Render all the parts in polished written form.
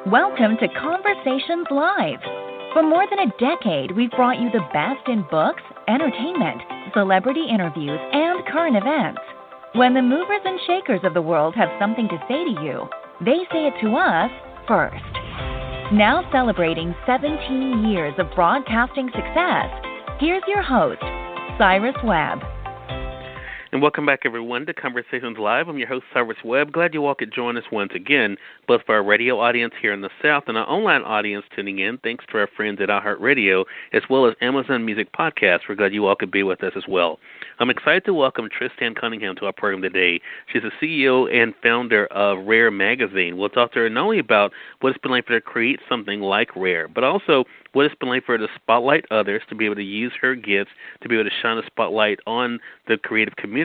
Welcome to Conversations Live. For more than a decade, we've brought you the best in books, entertainment, celebrity interviews, and current events. When the movers and shakers of the world have something to say to you, they say it to us first. Now celebrating 17 years of broadcasting success, here's your host, Cyrus Webb. And welcome back, everyone, to Conversations Live. I'm your host, Cyrus Webb. Glad you all could join us once again, both for our radio audience here in the South and our online audience tuning in. Thanks to our friends at iHeartRadio, as well as Amazon Music Podcast. We're glad you all could be with us as well. I'm excited to welcome Trystanne Cunningham to our program today. She's the CEO and founder of Rare Magazine. We'll talk to her not only about what it's been like for her to create something like Rare, but also what it's been like for her to spotlight others, to be able to use her gifts, to be able to shine a spotlight on the creative community,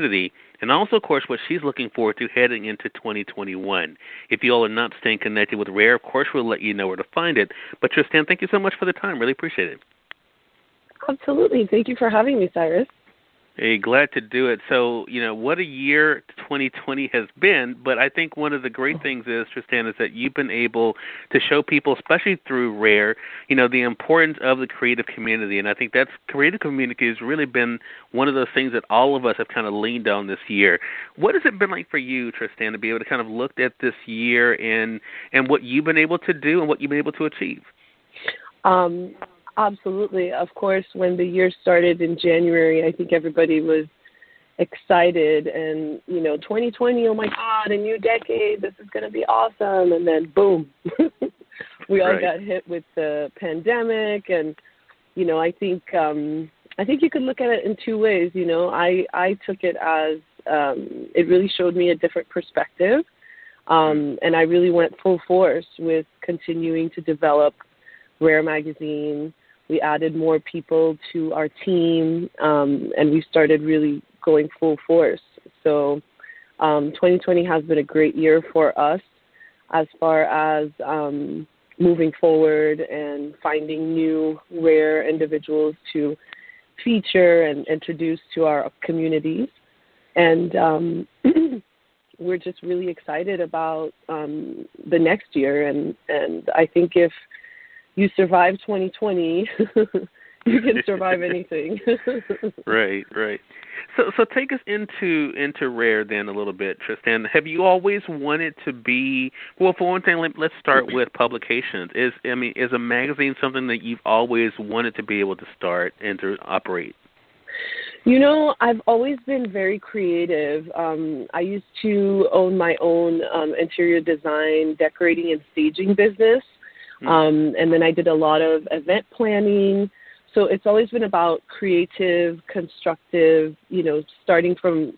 and also, of course, what she's looking forward to heading into 2021. If you all are not staying connected with Rare, of course, we'll let you know where to find it. But Trystanne, thank you so much for the time. Really appreciate it. Absolutely. Thank you for having me, Cyrus. Hey, glad to do it. So, what a year 2020 has been, but I think one of the great things is, Trystanne, is that you've been able to show people, especially through Rare, the importance of the creative community, and I think that's creative community has really been one of those things that all of us have kind of leaned on this year. What has it been like for you, Trystanne, to be able to kind of look at this year and what you've been able to do and what you've been able to achieve? Absolutely. Of course, when the year started in January, I think everybody was excited and, 2020, oh my God, a new decade, this is going to be awesome. And then boom, we all got hit with the pandemic. And, I think you could look at it in two ways. I took it as it really showed me a different perspective. And I really went full force with continuing to develop Rare Magazine. We added more people to our team, and we started really going full force. So 2020 has been a great year for us as far as moving forward and finding new Rare individuals to feature and introduce to our communities. And we're just really excited about the next year. And I think if you survive 2020, you can survive anything. Right. So take us into Rare then a little bit, Trystanne. Have you always wanted to be, well, for one thing, let's start with publications. Is a magazine something that you've always wanted to be able to start and to operate? I've always been very creative. I used to own my own interior design, decorating, and staging business. And then I did a lot of event planning. So it's always been about creative, constructive, starting from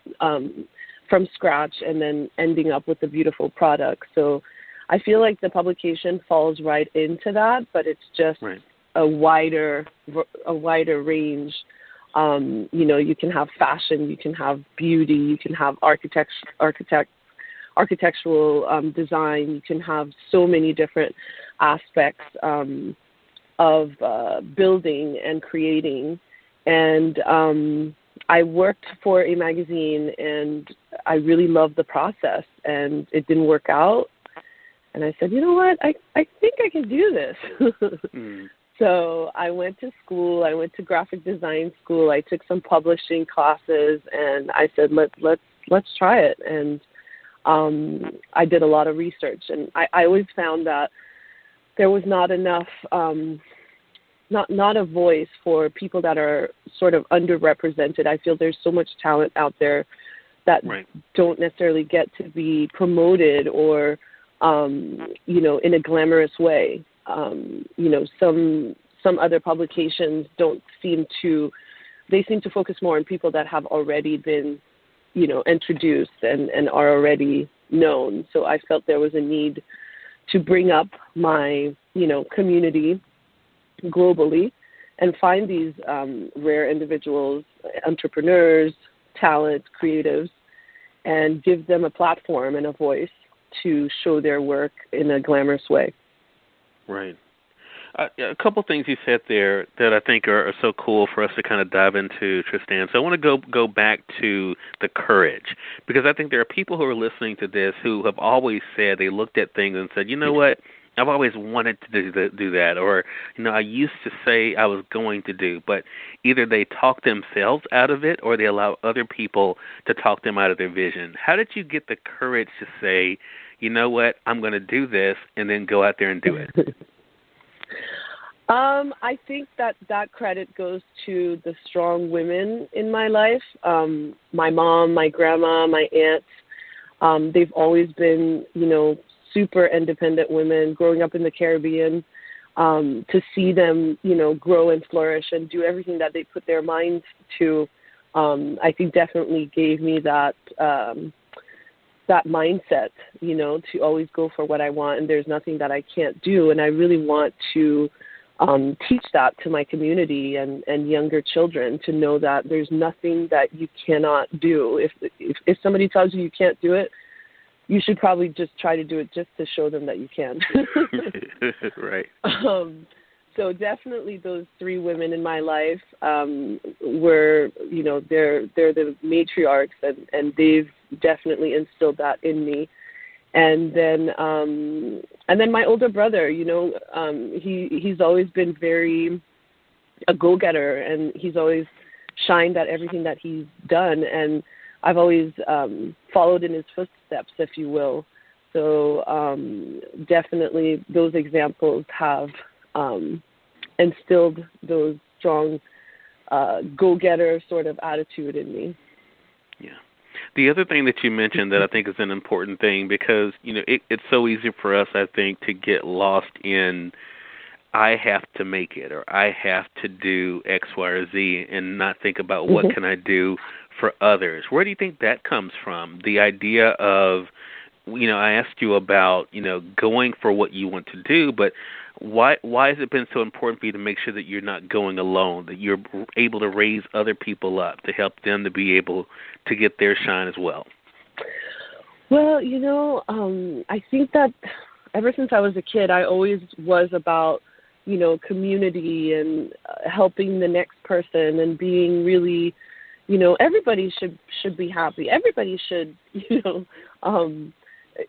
scratch and then ending up with a beautiful product. So I feel like the publication falls right into that, but it's just a wider range. You can have fashion, you can have beauty, you can have architectural design, you can have so many different aspects of building and creating. And I worked for a magazine, and I really loved the process, and it didn't work out. And I said, you know what, I think I can do this. So I went to school. I went to graphic design school. I took some publishing classes, and I said, let's try it. And I did a lot of research, and I always found that there was not enough, not a voice for people that are sort of underrepresented. I feel there's so much talent out there that don't necessarily get to be promoted or, in a glamorous way. Some other publications seem to focus more on people that have already been, introduced and are already known. So I felt there was a need to bring up my, community globally and find these rare individuals, entrepreneurs, talent, creatives, and give them a platform and a voice to show their work in a glamorous way. Right. A couple things you said there that I think are so cool for us to kind of dive into, Trystanne. So I want to go back to the courage, because I think there are people who are listening to this who have always said, they looked at things and said, you know what, I've always wanted to do that, or, I used to say I was going to do, but either they talk themselves out of it or they allow other people to talk them out of their vision. How did you get the courage to say, you know what, I'm going to do this, and then go out there and do it? I think that credit goes to the strong women in my life. My mom, my grandma, my aunts, they've always been, super independent women growing up in the Caribbean. To see them, grow and flourish and do everything that they put their minds to, I think definitely gave me that mindset, to always go for what I want, and there's nothing that I can't do. And I really want to teach that to my community and younger children, to know that there's nothing that you cannot do. If somebody tells you can't do it, you should probably just try to do it just to show them that you can. Right. So definitely those three women in my life were, they're the matriarchs, and they've definitely instilled that in me. And then my older brother, he's always been very a go-getter, and he's always shined at everything that he's done. And I've always followed in his footsteps, if you will. So definitely those examples have instilled those strong go-getter sort of attitude in me. Yeah. The other thing that you mentioned that I think is an important thing, because, it's so easy for us, I think, to get lost in I have to make it, or I have to do X, Y, or Z, and not think about what can I do for others. Where do you think that comes from? The idea of, I asked you about, going for what you want to do, but why has it been so important for you to make sure that you're not going alone, that you're able to raise other people up, to help them to be able to get their shine as well? Well, I think that ever since I was a kid, I always was about, community and helping the next person and being really, everybody should be happy. Everybody should,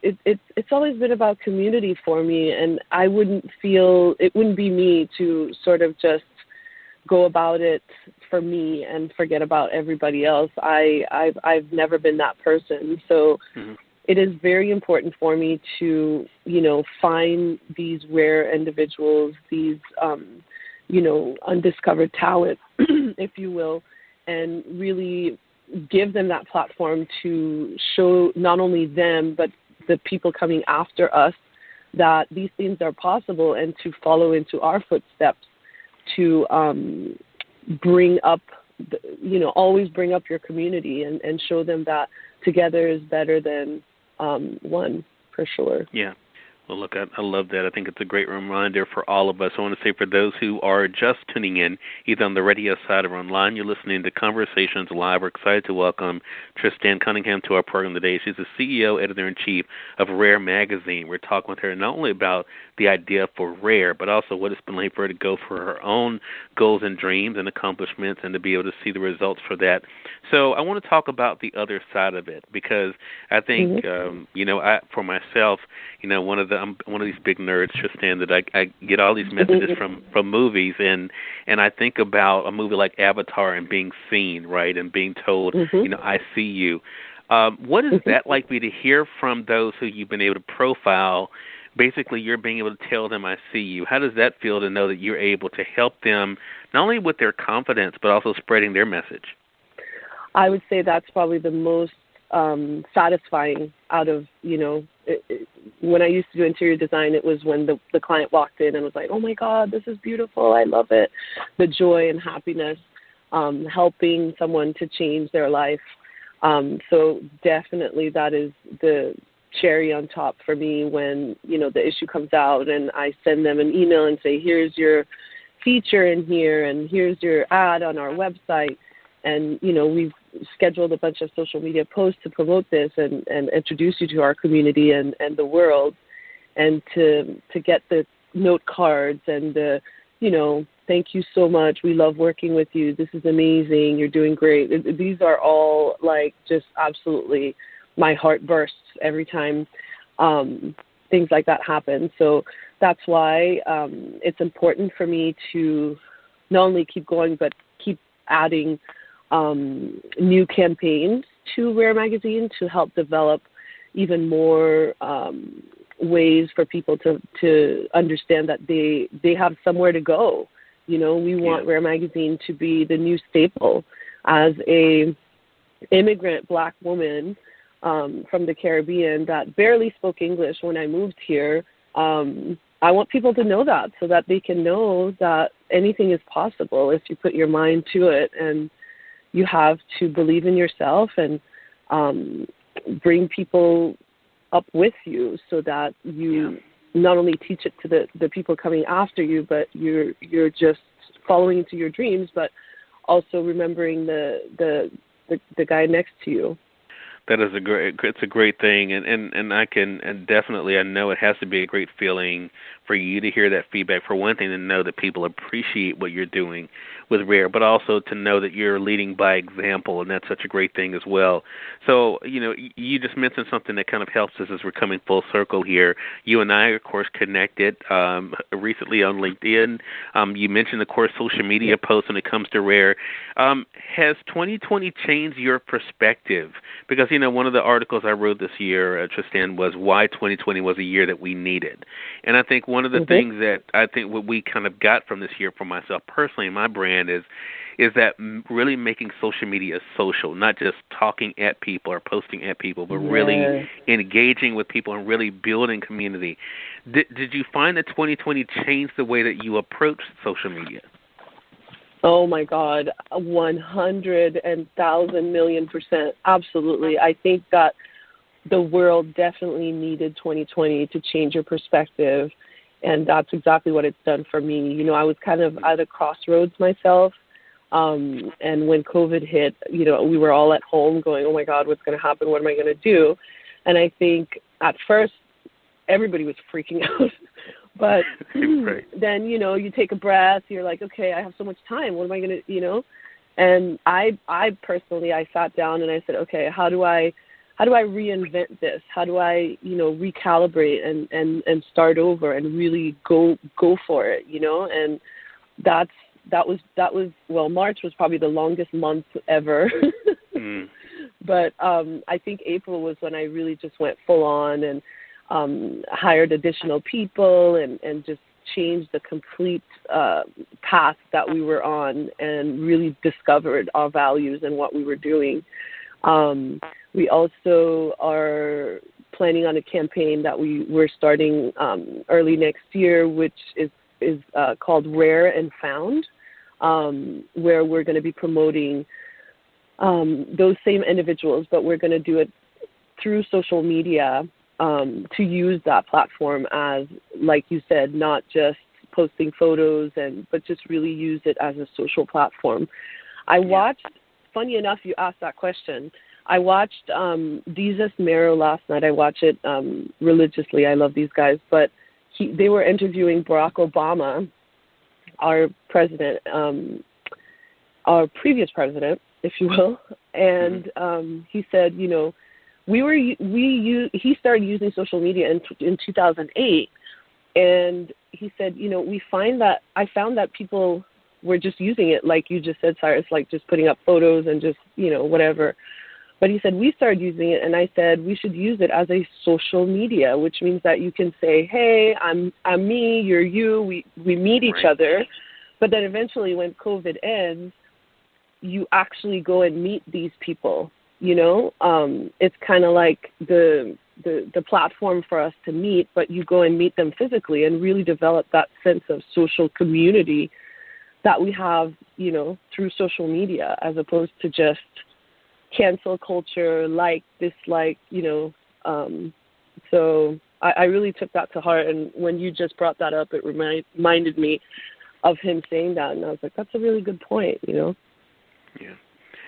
it's always been about community for me, and I wouldn't be me to sort of just go about it for me and forget about everybody else. I've never been that person. So it is very important for me to, find these rare individuals, these, undiscovered talent, if you will, and really give them that platform to show not only them, but the people coming after us that these things are possible, and to follow into our footsteps, to bring up, always bring up your community and show them that together is better than one, for sure. Yeah. Well, look, I love that. I think it's a great reminder for all of us. I want to say, for those who are just tuning in, either on the radio side or online, you're listening to Conversations Live. We're excited to welcome Trystanne Cunningham to our program today. She's the CEO, editor-in-chief of Rare Magazine. We're talking with her not only about the idea for Rare, but also what it's been like for her to go for her own goals and dreams and accomplishments, and to be able to see the results for that. So I want to talk about the other side of it, because I think, for myself, I'm one of these big nerds, Trystanne, that I get all these messages from movies, and I think about a movie like Avatar and being seen, right, and being told, I see you. What is that like for you to hear from those who you've been able to profile? Basically, you're being able to tell them, I see you. How does that feel to know that you're able to help them not only with their confidence, but also spreading their message? I would say that's probably the most satisfying out of, when I used to do interior design, it was when the client walked in and was like, oh my God, this is beautiful, I love it. The joy and happiness, helping someone to change their life. So definitely that is the cherry on top for me when, the issue comes out and I send them an email and say, here's your feature in here and here's your ad on our website. And, we've scheduled a bunch of social media posts to promote this and introduce you to our community and the world, and to get the note cards and the, thank you so much. We love working with you. This is amazing. You're doing great. These are all like just absolutely, my heart bursts every time things like that happen. So that's why it's important for me to not only keep going, but keep adding new campaigns to Rare Magazine to help develop even more ways for people to understand that they have somewhere to go. You know, we want Rare Magazine to be the new staple. As a immigrant Black woman from the Caribbean that barely spoke English when I moved here, I want people to know that so that they can know that anything is possible if you put your mind to it, and you have to believe in yourself and bring people up with you so that you not only teach it to the people coming after you, but you're just following into your dreams, but also remembering the guy next to you. That is it's a great thing, and I can, and definitely I know it has to be a great feeling for you to hear that feedback. For one thing, to know that people appreciate what you're doing with Rare, but also to know that you're leading by example, and that's such a great thing as well. So, you know, you just mentioned something that kind of helps us as we're coming full circle here. You and I, of course, connected recently on LinkedIn. You mentioned, of course, social media posts when it comes to Rare. Has 2020 changed your perspective? Because, you know, one of the articles I wrote this year, Trystanne, was why 2020 was a year that we needed. And I think one of the things that I think what we kind of got from this year for myself personally and my brand is that really making social media social, not just talking at people or posting at people, but really engaging with people and really building community. Did you find that 2020 changed the way that you approach social media? Oh, my God, 100,000,000,000%. Absolutely. I think that the world definitely needed 2020 to change your perspective, and that's exactly what it's done for me. You know, I was kind of at a crossroads myself, and when COVID hit, you know, we were all at home going, oh, my God, what's going to happen? What am I going to do? And I think at first everybody was freaking out. But then, you know, you take a breath, you're like, okay, I have so much time. What am I going to, you know? And I personally, I sat down and I said, okay, how do I reinvent this? How do I, you know, recalibrate and start over and really go for it, you know? And that was well, March was probably the longest month ever. But I think April was when I really just went full on and hired additional people and just changed the complete path that we were on and really discovered our values and what we were doing. We also are planning on a campaign that we're starting early next year, which is called Rare and Found, where we're going to be promoting those same individuals, but we're going to do it through social media. To use that platform as, like you said, not just posting photos, but just really use it as a social platform. I watched, funny enough, you asked that question. I watched Jesus Mero last night. I watch it religiously. I love these guys. But they were interviewing Barack Obama, our president, our previous president, if you will. And he said, you know, he started using social media in 2008, and he said, you know, I found that people were just using it like you just said, Cyrus, like just putting up photos and just, you know, whatever. But he said we started using it, and I said we should use it as a social media, which means that you can say, hey, I'm me, you're you, we meet each other, but then eventually when COVID ends, you actually go and meet these people. You know, it's kind of like the platform for us to meet, but you go and meet them physically and really develop that sense of social community that we have, you know, through social media, as opposed to just cancel culture, like, dislike, you know. So I really took that to heart. And when you just brought that up, it reminded me of him saying that. And I was like, that's a really good point, you know. Yeah.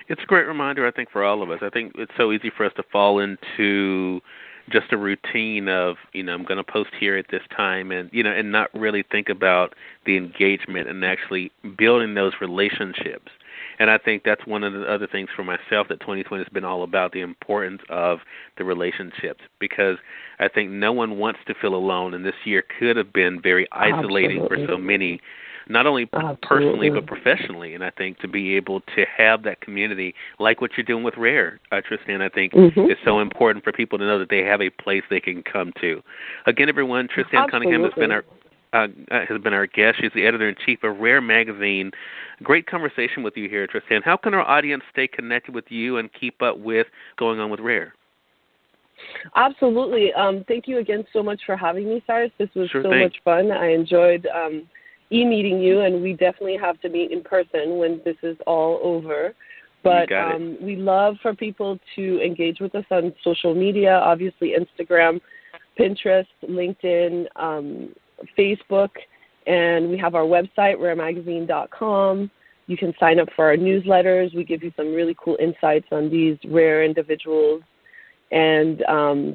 It's a great reminder, I think, for all of us. I think it's so easy for us to fall into just a routine of, you know, I'm going to post here at this time and, you know, and not really think about the engagement and actually building those relationships. And I think that's one of the other things for myself that 2020 has been all about, the importance of the relationships, because I think no one wants to feel alone, and this year could have been very isolating for so many, not only personally but professionally. And I think to be able to have that community like what you're doing with Rare, Trystanne, I think is so important for people to know that they have a place they can come to. Again, everyone, Trystanne Cunningham has been our guest. She's the editor-in-chief of Rare Magazine. Great conversation with you here, Trystanne. How can our audience stay connected with you and keep up with going on with Rare? Absolutely. Thank you again so much for having me, Cyrus. This was much fun. I enjoyed e-meeting you, and we definitely have to meet in person when this is all over. But we love for people to engage with us on social media, obviously Instagram, Pinterest, LinkedIn, Facebook, and we have our website, raremagazine.com. You can sign up for our newsletters. We give you some really cool insights on these rare individuals. And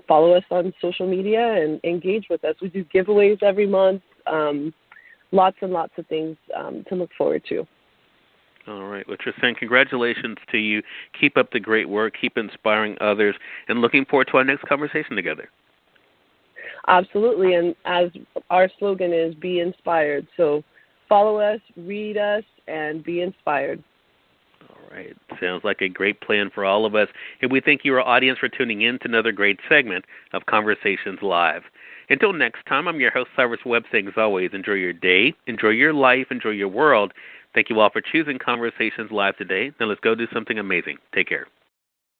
follow us on social media and engage with us. We do giveaways every month, lots and lots of things to look forward to. All right. Well, Trystanne, congratulations to you. Keep up the great work. Keep inspiring others. And looking forward to our next conversation together. Absolutely. And as our slogan is, be inspired. So follow us, read us, and be inspired. All right. Sounds like a great plan for all of us. And we thank you, our audience, for tuning in to another great segment of Conversations Live. Until next time, I'm your host, Cyrus Webb, saying as always, enjoy your day, enjoy your life, enjoy your world. Thank you all for choosing Conversations Live today. Now let's go do something amazing. Take care.